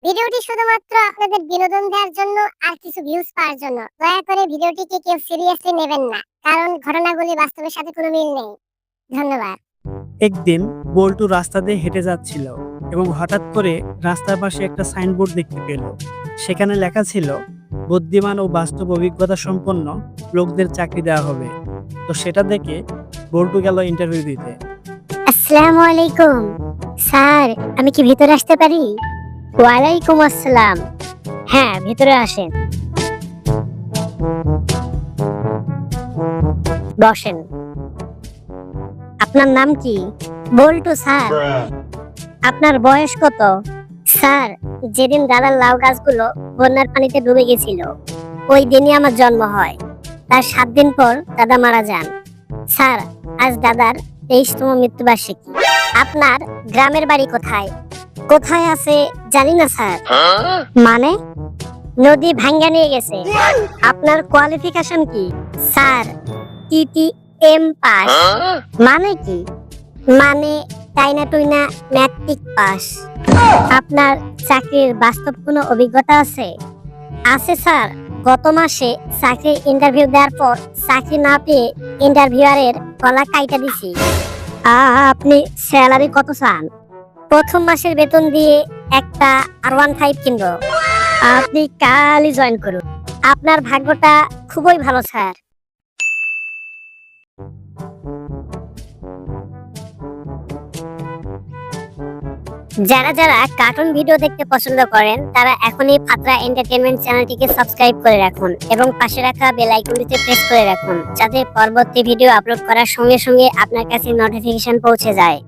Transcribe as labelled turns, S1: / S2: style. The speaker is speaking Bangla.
S1: ভিডিওটি শুধুমাত্র আপনাদের বিনোদন দেওয়ার জন্য আর কিছু ভিউজ পাওয়ার জন্য। দয়া করে ভিডিওটিকে কেউ সিরিয়াসলি নেবেন না, কারণ ঘটনাগুলি বাস্তবের সাথে কোনো মিল নেই। ধন্যবাদ।
S2: একদিন বল্টু রাস্তা দিয়ে হেঁটে যাচ্ছিল এবং হঠাৎ করে রাস্তার পাশে একটা সাইনবোর্ড দেখতে পেল। সেখানে লেখা ছিল, বুদ্ধিমান ও বাস্তব অভিজ্ঞতা সম্পন্ন লোকদের চাকরি দেওয়া হবে। তো সেটা দেখে বল্টু গেল ইন্টারভিউ দিতে।
S1: আসসালামু আলাইকুম স্যার, আমি কি ভিতরে আসতে পারি? ওয়ালাইকুম আসসালাম। হ্যাঁ, ভিতরে আসেন, বসেন। আপনার নাম কি? বল্টু স্যার। আপনার বয়স কত? স্যার, যেদিন দাদার লাউ গাছগুলো বন্যার পানিতে ডুবে গেছিল ওই দিনই আমার জন্ম হয়। তার 7 দিন পর দাদা মারা যান। স্যার, আজ দাদার 23তম মৃত্যুবার্ষিকী। আপনার গ্রামের বাড়ি কোথায়? কোথায় আছে জানি না স্যার। মানে? নদী ভাঙ্গা নিয়ে গেছে। আপনার কোয়ালিফিকেশন কি? Sir, TTM pass. মানে কি? মানে টাইনা টুইনা ম্যাট্রিক পাস। আপনার চাকরির বাস্তব কোনো অভিজ্ঞতা আছে? আছে স্যার, গত মাসে চাকরির ইন্টারভিউ দেওয়ার পর চাকরি না পেয়ে ইন্টারভিউয়ারের গলা কাইটা দিছি। আপনি স্যালারি কত চান? প্রথম মাসের বেতন দিয়ে একটা R15 কিনবো। আপনি কালই জয়েন করুন। আপনার ভাগ্যটা খুবই ভালো স্যার। যারা যারা কার্টুন ভিডিও দেখতে পছন্দ করেন তারা এখনই ফাতরা এন্টারটেইনমেন্ট চ্যানেলটিকে সাবস্ক্রাইব করে রাখুন এবং পাশে রাখা বেল আইকনটিতে প্রেস করে রাখুন, যাতে পরবর্তী ভিডিও আপলোড করার সঙ্গে সঙ্গে আপনার কাছে নোটিফিকেশন পৌঁছে যায়।